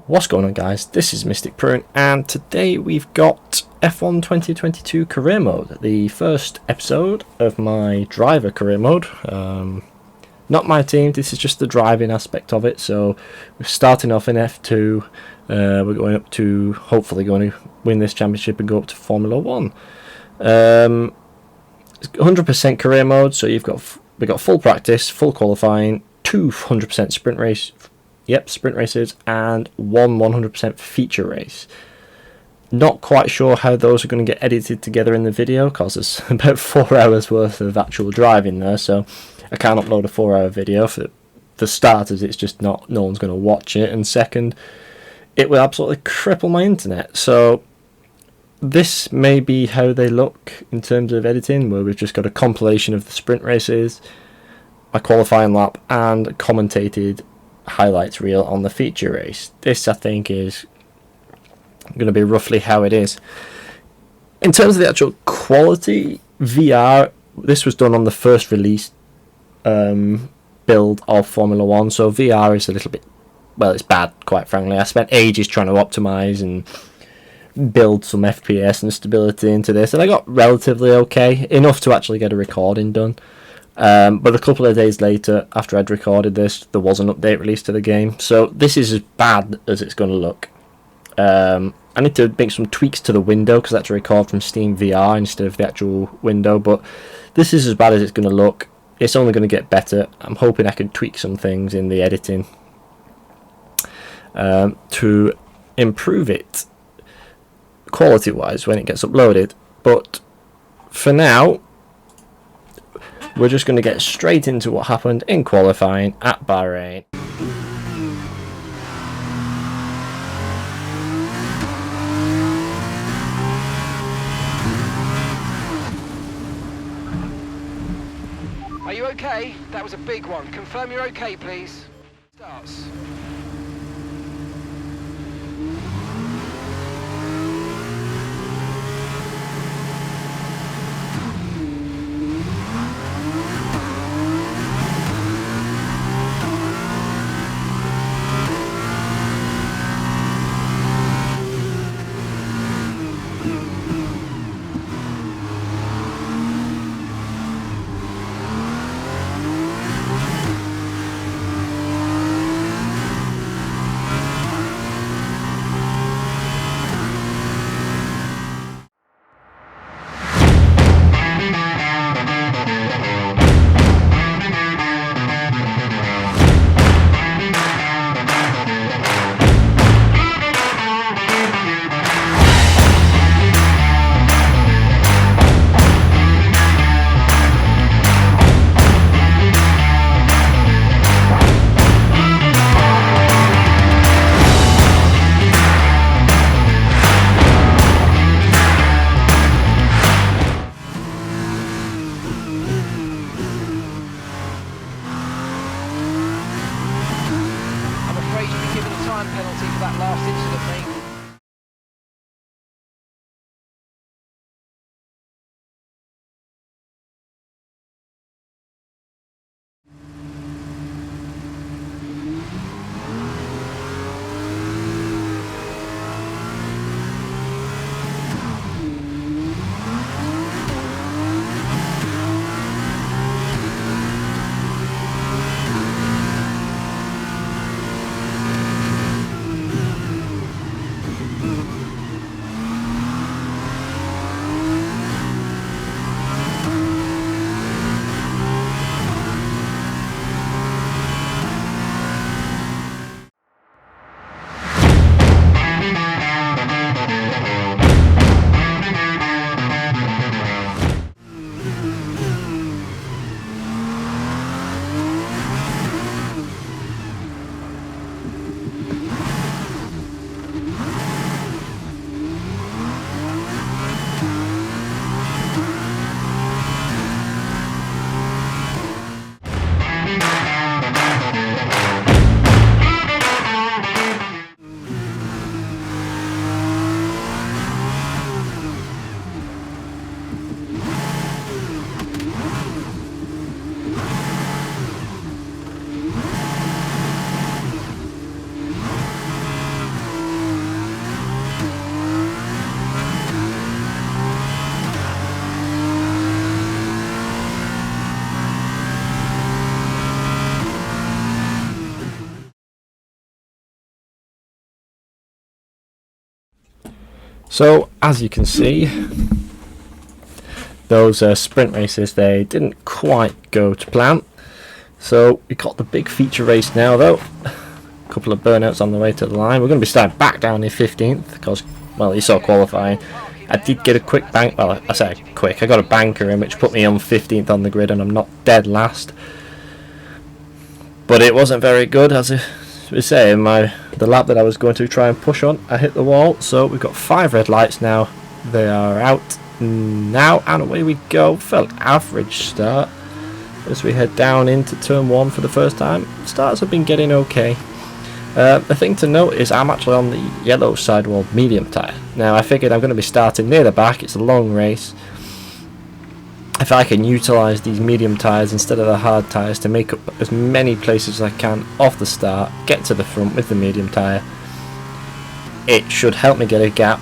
What's going on, guys? This is Mystic Prune, and today we've got F1 2022 career mode, the first episode of my driver career mode. Not my team, this is just the driving aspect of it. So we're starting off in F2. We're going up to, hopefully going to win this championship and go up to Formula 1. 100% career mode, so we've got full practice, full qualifying, 200% sprint race. Yep, sprint races, and one 100% feature race. Not quite sure how those are going to get edited together in the video, because there's about 4 hours worth of actual driving there, so I can't upload a 4-hour video. For starters, it's just no one's going to watch it, and second, it will absolutely cripple my internet. So this may be how they look in terms of editing, where we've just got a compilation of the sprint races, a qualifying lap, and commentated highlights reel on the feature race. This, I think, is going to be roughly how it is. In terms of the actual quality, VR, this was done on the first release build of Formula 1, so VR is a little bit, well, it's bad, quite frankly. I spent ages trying to optimize and build some FPS and stability into this, and I got relatively okay, enough to actually get a recording done. But a couple of days later, after I'd recorded this, there was an update released to the game. So this is as bad as it's going to look. I need to make some tweaks to the window, because that's a record from Steam VR instead of the actual window. But this is as bad as it's going to look. It's only going to get better. I'm hoping I can tweak some things in the editing to improve it quality-wise when it gets uploaded. But for now, we're just going to get straight into what happened in qualifying at Bahrain. Are you okay? That was a big one. Confirm you're okay, please. Starts. Penalty for that last incident, mate. So as you can see, those sprint races, they didn't quite go to plan. So we got the big feature race now though. A couple of burnouts on the way to the line. We're going to be starting back down in 15th because, well, you saw qualifying. I did get a quick bank, well, I say quick, I got a banker in which put me on 15th on the grid, and I'm not dead last. But it wasn't very good, as we say, the lap that I was going to try and push on, I hit the wall. So we've got 5 red lights now. They are out now, and away we go. Felt average start as we head down into turn 1 for the first time. Starts have been getting okay. The thing to note is I'm actually on the yellow sidewall medium tyre. Now I figured I'm going to be starting near the back, it's a long race. If I can utilise these medium tyres instead of the hard tyres to make up as many places as I can off the start, get to the front with the medium tyre, it should help me get a gap,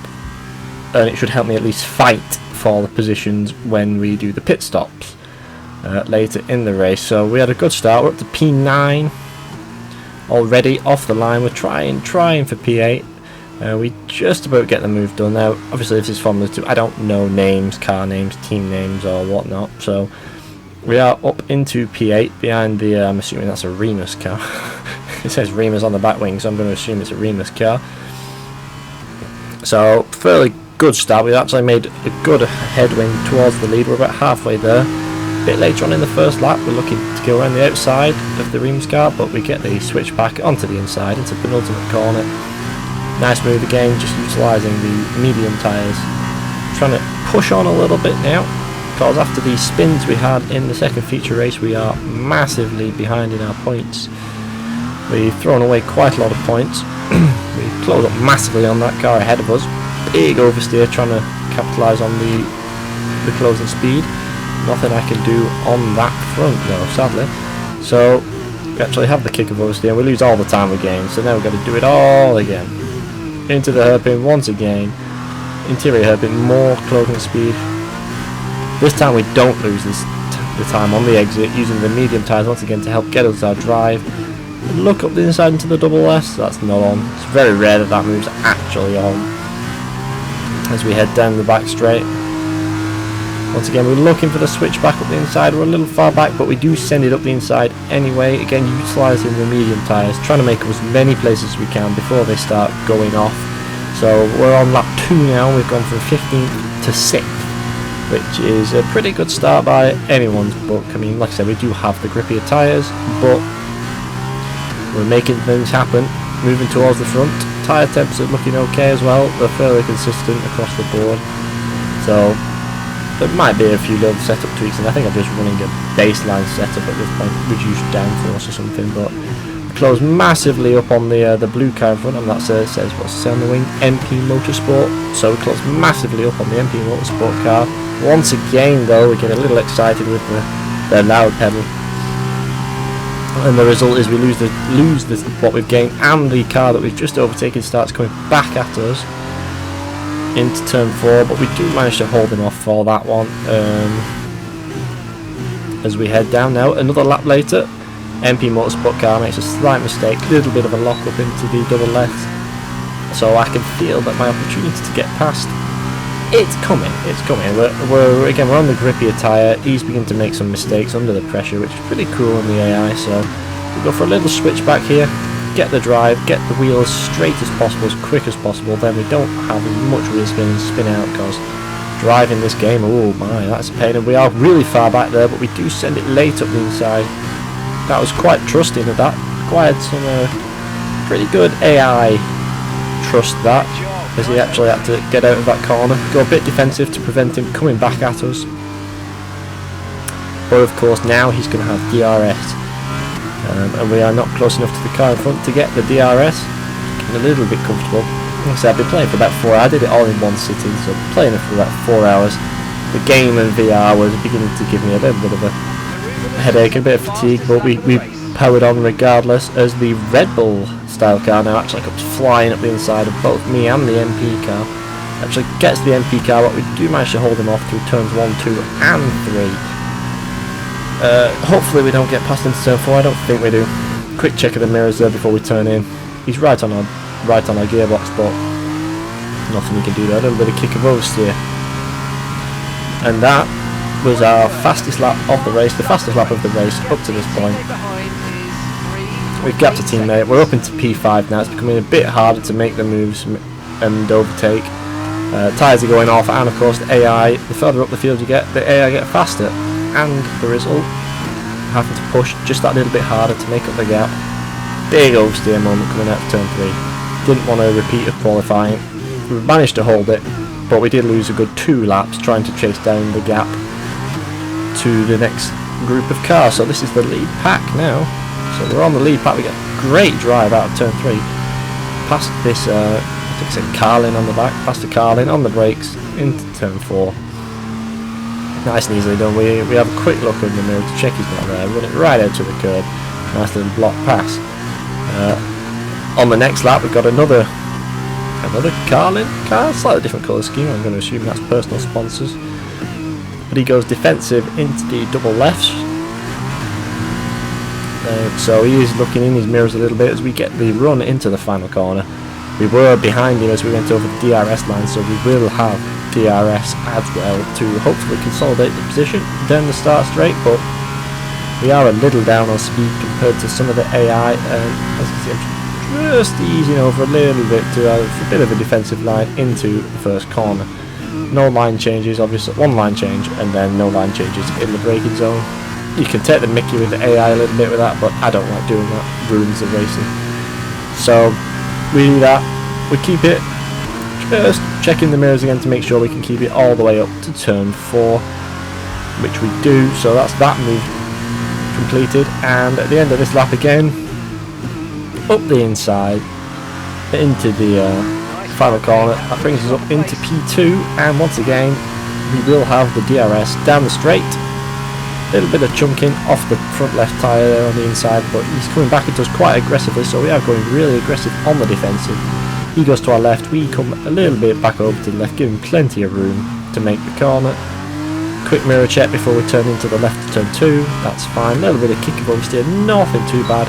and it should help me at least fight for the positions when we do the pit stops later in the race. So we had a good start, we're up to P9 already off the line. We're trying for P8. We just about get the move done now. Obviously this is Formula 2, I don't know names, car names, team names or whatnot, so we are up into P8 behind the, I'm assuming that's a Remus car. It says Remus on the back wing, so I'm going to assume it's a Remus car. So fairly good start. We've actually made a good headwind towards the lead. We're about halfway there. A bit later on in the first lap we're looking to go around the outside of the Reams car, but we get the switch back onto the inside into the penultimate corner. Nice move again, just utilising the medium tyres. Trying to push on a little bit now, because after the spins we had in the second feature race we are massively behind in our points. We've thrown away quite a lot of points. We close up massively on that car ahead of us. Big oversteer trying to capitalise on the closing speed. Nothing I can do on that front though, sadly. So we actually have the kick of oversteer. We lose all the time we gain, so now we've got to do it all again. Into the hairpin once again. Interior hairpin, more closing speed. This time we don't lose the time on the exit, using the medium tyres once again to help get us our drive. Look up the inside into the double S, that's not on. It's very rare that that move's actually on. As we head down the back straight. Once again we're looking for the switch back up the inside. We're a little far back, but we do send it up the inside anyway. Again, utilising the medium tyres, trying to make up as many places as we can before they start going off. So we're on lap 2 now. We've gone from 15th to 6th, which is a pretty good start by anyone's book. I mean, like I said, we do have the grippier tyres, but we're making things happen, moving towards the front. Tyre temps are looking okay as well. They're fairly consistent across the board. So there might be a few little setup tweaks, and I think I'm just running a baseline setup at this point, reduced downforce or something. But close massively up on the blue car in front, and that says what's it say on the wing, MP Motorsport. So we close massively up on the MP Motorsport car. Once again though, we get a little excited with the loud pedal, and the result is we lose what we've gained, and the car that we've just overtaken starts coming back at us into turn 4, but we do manage to hold him off for that one. As we head down now, another lap later, MP Motorsport car makes a slight mistake, a little bit of a lock up into the double left, so I can feel that my opportunity to get past, it's coming. We're on the grippier tyre. He's beginning to make some mistakes under the pressure, which is pretty cool in the AI, so we go for a little switch back here. Get the drive, get the wheels straight as possible, as quick as possible, then we don't have as much wheel spin and spin out, because driving this game, oh my, that's a pain. And we are really far back there, but we do send it late up the inside. That was quite trusting of that, required some pretty good AI trust that, as he actually had to get out of that corner, go a bit defensive to prevent him coming back at us. But of course now he's going to have DRS. And we are not close enough to the car in front to get the DRS. Getting a little bit comfortable. Like I said, I've been playing for about 4 hours. I did it all in one sitting, so playing it for about 4 hours. The game and VR was beginning to give me a little bit of a headache, a bit of fatigue, but we powered on regardless, as the Red Bull style car now actually comes flying up the inside of both me and the MP car. Actually gets the MP car, but we do manage to hold him off through turns 1, 2 and 3. Hopefully we don't get past into turn 4, I don't think we do. Quick check of the mirrors there before we turn in. He's right on our gearbox, but nothing you can do there. A little bit of kick of oversteer. And that was our fastest lap of the race, the fastest lap of the race up to this point. We've gapped a teammate, we're up into P5 now. It's becoming a bit harder to make the moves and overtake. Tyres are going off, and of course the AI, the further up the field you get, the AI get faster, and the result, having to push just that little bit harder to make up the gap. Big oversteer moment coming out of turn 3. Didn't want a repeat of qualifying. We managed to hold it, but we did lose a good 2 laps trying to chase down the gap to the next group of cars. So this is the lead pack now. So we're on the lead pack. We get a great drive out of turn 3. Past this, I think it's a Carlin on the back. Past the Carlin on the brakes into turn 4. Nice and easily done. We have a quick look in the mirror to check he's not there. Run it right out to the curb. Nice little block pass. On the next lap we've got another Carlin car, slightly different colour scheme. I'm going to assume that's personal sponsors. But he goes defensive into the double lefts. So he is looking in his mirrors a little bit as we get the run into the final corner. We were behind him as we went over the DRS line, so we will have DRS as well to hopefully consolidate the position down the start straight, but we are a little down on speed compared to some of the AI, and as you see I'm just easing over a little bit to a bit of a defensive line into the first corner. No line changes, obviously one line change and then no line changes in the braking zone. You can take the mickey with the AI a little bit with that, but I don't like doing that, ruins the racing. So we do that, we keep it, just checking the mirrors again to make sure we can keep it all the way up to turn 4, which we do. So that's that move completed, and at the end of this lap again, up the inside into the final corner. That brings us up into P2, and once again we will have the DRS down the straight. A little bit of chunking off the front left tyre there on the inside, but he's coming back at us quite aggressively, so we are going really aggressive on the defensive. He goes to our left, we come a little bit back over to the left, giving plenty of room to make the corner. Quick mirror check before we turn into the left to turn 2, that's fine. A little bit of kick of oversteer, nothing too bad.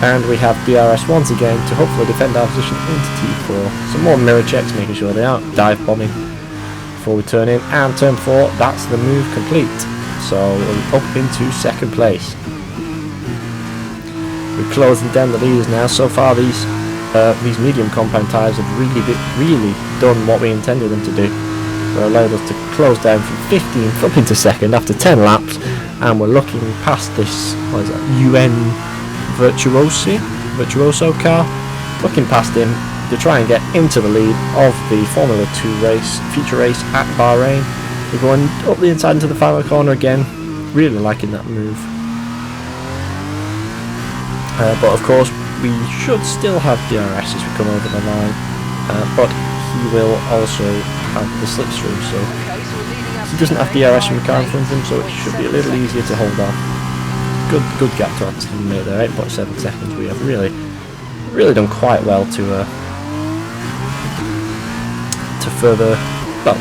And we have DRS once again to hopefully defend our position into T4. Some more mirror checks, making sure they aren't dive bombing before we turn in. And turn 4, that's the move complete. So we're up into second place. We're closing down the leaders now. So far these medium compound tyres have really done what we intended them to do. They allowed us to close down from 15th up into second after 10 laps, and we're looking past this, what is that, UN Virtuoso car, looking past him to try and get into the lead of the Formula 2 race, feature race at Bahrain. We're going up the inside into the final corner again, really liking that move. But of course we should still have DRS as we come over the line, but he will also have the slipstream, so he doesn't have DRS from the car in front of him, so it should be a little easier to hold on. Good gap to our teammate there, 8.7 seconds. We have really done quite well to further, well,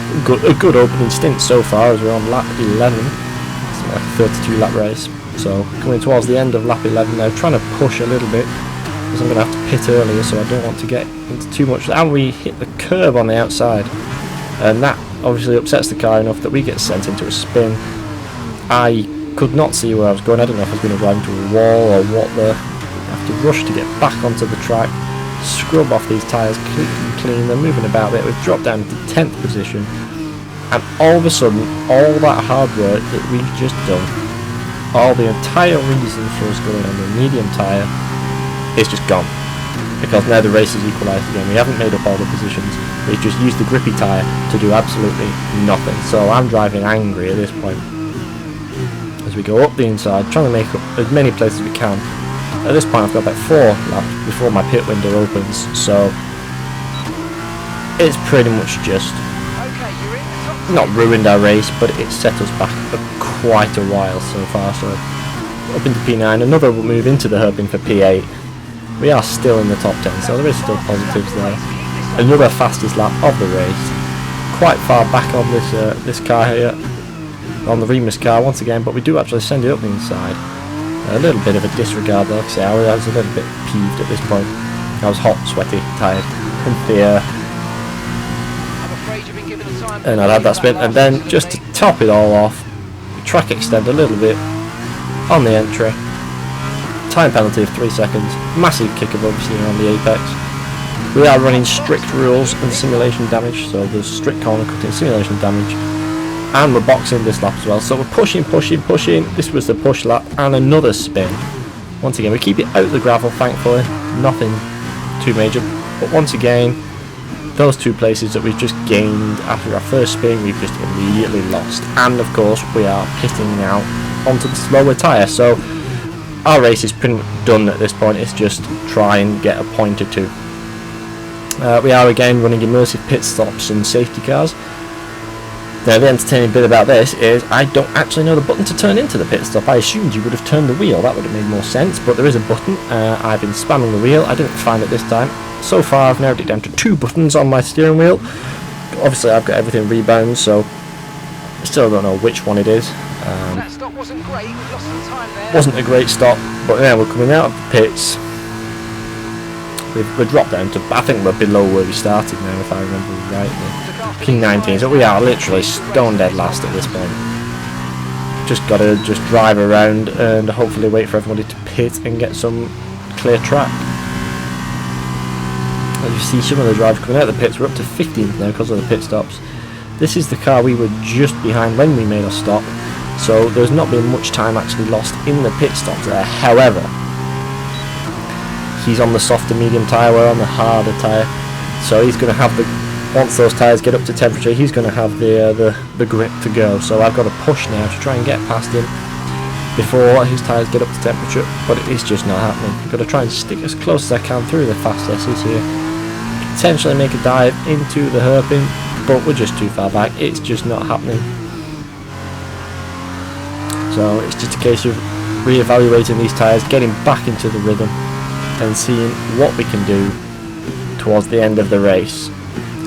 a good opening stint so far as we're on lap 11. It's like a 32 lap race, so coming towards the end of lap 11 now, trying to push a little bit because I'm going to have to pit earlier, so I don't want to get into too much. And we hit the curb on the outside, and that obviously upsets the car enough that we get sent into a spin. I could not see where I was going. I don't know if I was going to drive into a wall or what. I have to rush to get back onto the track, scrub off these tyres clean. They're moving about a bit. We've dropped down to 10th position, and all of a sudden all that hard work that we've just done, all the entire reason for us going on the medium tyre, is just gone, because now the race is equalised again. We haven't made up all the positions, we've just used the grippy tyre to do absolutely nothing. So I'm driving angry at this point as we go up the inside, trying to make up as many places as we can. At this point I've got about 4 laps before my pit window opens, so it's pretty much just not ruined our race, but it set us back for quite a while so far. So up into P9, another move into the hairpin for P8. We are still in the top 10, so there is still positives there. Another fastest lap of the race, quite far back on this car here, on the Remus car once again, but we do actually send it up the inside. A little bit of a disregard there, like I say, I was a little bit peeved at this point. I was hot, sweaty, tired, and and I'd had that spin, and then just to top it all off, track extend a little bit on the entry, time penalty of 3 seconds, massive kick of oversteer on the apex. We are running strict rules and simulation damage, so there's strict corner cutting, simulation damage, and we're boxing this lap as well, so we're pushing. This was the push lap, and another spin. Once again, we keep it out of the gravel, thankfully, nothing too major, but once again, those 2 places that we've just gained after our first spin, we've just immediately lost. And of course, we are pitting now onto the slower tyre, so our race is pretty much done at this point. It's just try and get a point or 2. We are again running immersive pit stops and safety cars. Now the entertaining bit about this is I don't actually know the button to turn into the pit stop. I assumed you would have turned the wheel, that would have made more sense, but there is a button. I've been spamming the wheel, I didn't find it this time. So far I've narrowed it down to 2 buttons on my steering wheel. Obviously I've got everything rebound, so I still don't know which one it is. That stop wasn't great, we lost some time there. Wasn't a great stop, but yeah, we're coming out of the pits. We've dropped down to, I think we're below where we started now, if I remember rightly. P19, so we are literally stone dead last at this point. Just gotta drive around and hopefully wait for everybody to pit and get some clear track. As you see, some of the drivers coming out of the pits, we're up to 15th now because of the pit stops. This is the car we were just behind when we made our stop, so there's not been much time actually lost in the pit stops there. However, he's on the softer medium tyre, we're on the harder tyre, so he's going to have the, once those tyres get up to temperature, he's going to have the grip to go. So I've got to push now to try and get past him before his tyres get up to temperature, but it is just not happening. I've got to try and stick as close as I can through the fast S's here, potentially make a dive into the hairpin, but we're just too far back. It's just not happening. So it's just a case of re-evaluating these tyres, getting back into the rhythm and seeing what we can do towards the end of the race.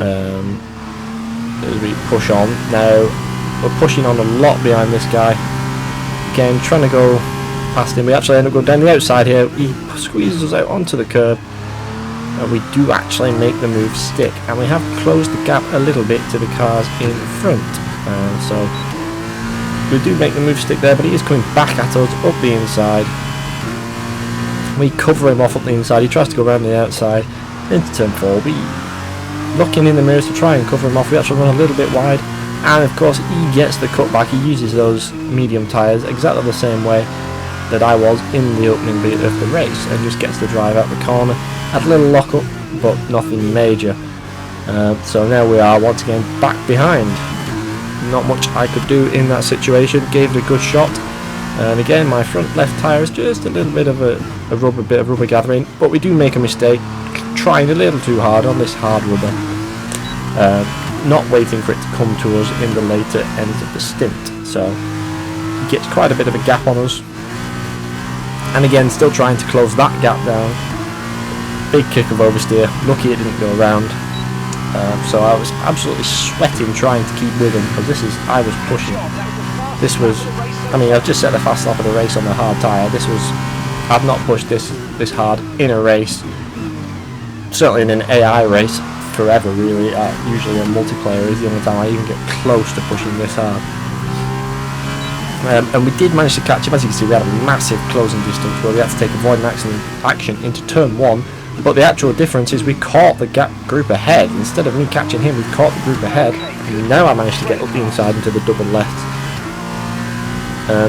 As we push on. Now we're pushing on a lot behind this guy. Again, trying to go past him. We actually end up going down the outside here. He squeezes us out onto the curb, and we do actually make the move stick, and we have closed the gap a little bit to the cars in front. So we do make the move stick there, but he is coming back at us up the inside. We cover him off up the inside. He tries to go around the outside into turn 4. We looking in the mirrors to try and cover him off. We actually run a little bit wide, and of course he gets the cutback. He uses those medium tyres exactly the same way that I was in the opening bit of the race, and just gets the drive out the corner. Had a little lock up, but nothing major. So now we are once again back behind. Not much I could do in that situation. Gave it a good shot, and again my front left tyre is just a little bit of a rubber gathering, but we do make a mistake trying a little too hard on this hard rubber, not waiting for it to come to us in the later ends of the stint. So he gets quite a bit of a gap on us, and again still trying to close that gap down. Big kick of oversteer, lucky it didn't go around. So I was absolutely sweating trying to keep with him, because I was pushing. This was, I mean, I've just set the fast lap of the race on the hard tyre. I've not pushed this hard in a race, certainly in an AI race, forever really. Usually a multiplayer is the only time I even get close to pushing this hard. And we did manage to catch him. As you can see, we had a massive closing distance where we had to take avoiding action into turn 1. But the actual difference is we caught the group ahead. Instead of me catching him, we caught the group ahead. And now I managed to get up the inside into the double left.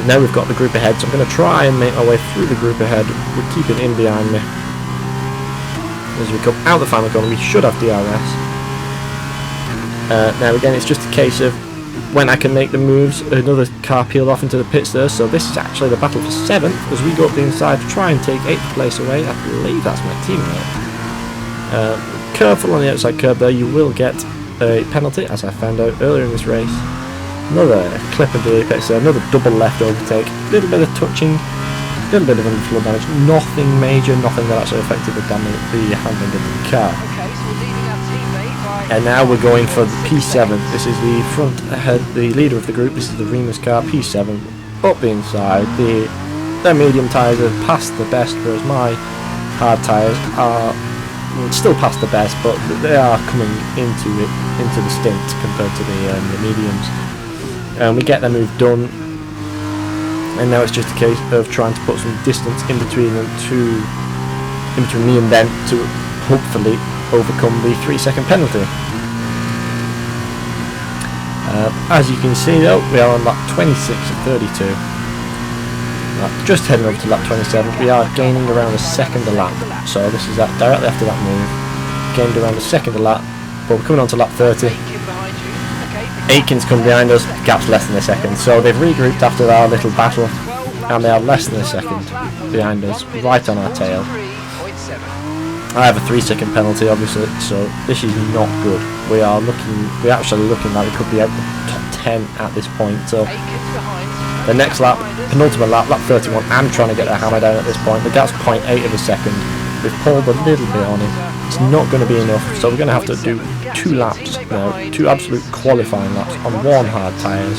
Now we've got the group ahead, so I'm going to try and make my way through the group ahead. We're keeping in behind me. As we come out the final corner, we should have DRS. Now again, it's just a case of when I can make the moves. Another car peeled off into the pits there, so this is actually the battle for 7th as we go up the inside to try and take 8th place away. I believe that's my teammate. Careful on the outside curb there, you will get a penalty, as I found out earlier in this race. Another clip of the apex there, another double left overtake, a little bit of touching, a little bit of underfloor damage, nothing major, nothing that actually affected the handling of the car. Okay, so we're leaving our teammate by... And now we're going for the P7. This is the front ahead, the leader of the group. This is the Remus car, P7. Up the inside, their medium tyres are past the best, whereas my hard tyres are still past the best, but they are coming into the stint compared to the mediums. And we get their move done, and now it's just a case of trying to put some distance in between them, in between me and them, to hopefully overcome the 3-second penalty. As you can see though, we are on lap 26 of 32. Just heading over to lap 27, we are gaining around a second a lap. So this is directly after that move. Gained around a second a lap, but we're coming on to lap 30. Aiken's come behind us, gap's less than a second. So they've regrouped after our little battle, and they are less than a second behind us, right on our tail. I have a 3-second penalty, obviously, so this is not good. We're actually looking like we could be out the top 10 at this point. So the next lap, penultimate lap, lap 31, I'm trying to get the hammer down at this point. The gap's 0.8 of a second. We've pulled a little bit on it. It's not going to be enough, so we're going to have to do 2 laps now, 2 absolute qualifying laps on 1 hard tyres.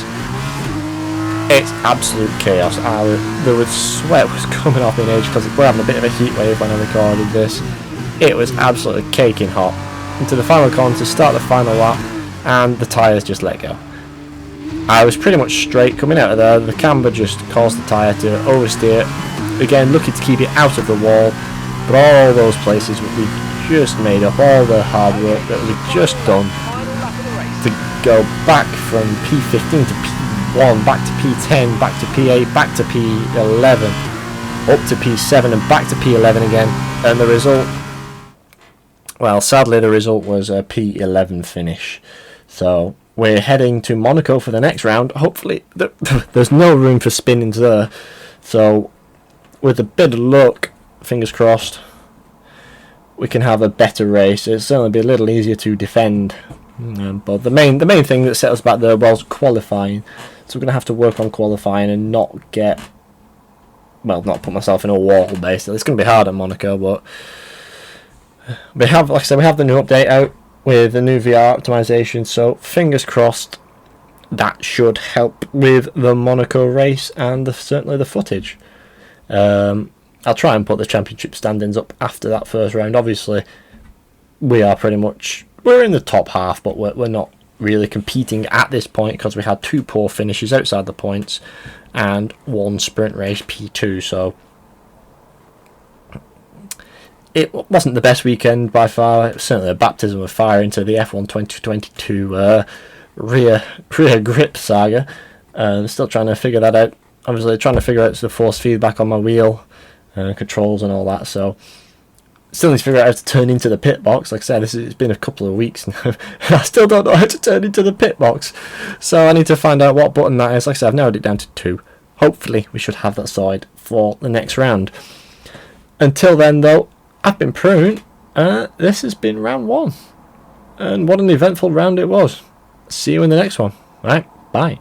It's absolute chaos. The sweat was coming off in age because we're having a bit of a heat wave when I recorded this. It was absolutely caking hot. Into the final corner to start the final lap, and the tyres just let go. I was pretty much straight coming out of there. The camber just caused the tyre to oversteer. Again, lucky to keep it out of the wall, but all those places that we just made up, all the hard work that we've just done to go back from P15 to P1, back to P10, back to P8, back to P11, up to P7 and back to P11 again, and the result, well, sadly the result was a P11 finish. So we're heading to Monaco for the next round. Hopefully there's no room for spinnings there, so with a bit of luck, fingers crossed, we can have a better race. It'll certainly be a little easier to defend, but the main thing that set us back there was qualifying. So we're going to have to work on qualifying and not put myself in a wall, basically. It's going to be hard at Monaco, but we have, like I said, we have the new update out with the new VR optimization, so fingers crossed that should help with the Monaco race and certainly the footage. I'll try and put the championship standings up after that first round. Obviously, we're in the top half, but we're not really competing at this point because we had 2 poor finishes outside the points and 1 sprint race P2, so it wasn't the best weekend by far. It was certainly a baptism of fire into the F1 2022 rear grip saga. Still trying to figure that out. Obviously trying to figure out the force feedback on my wheel, controls and all that, so still need to figure out how to turn into the pit box. Like I said, it's been a couple of weeks now and I still don't know how to turn into the pit box, so I need to find out what button that is. Like I said, I've narrowed it down to 2. Hopefully we should have that sorted for the next round. Until then though, I've been Prune. This has been round 1, and what an eventful round it was. See you in the next one. Right, bye.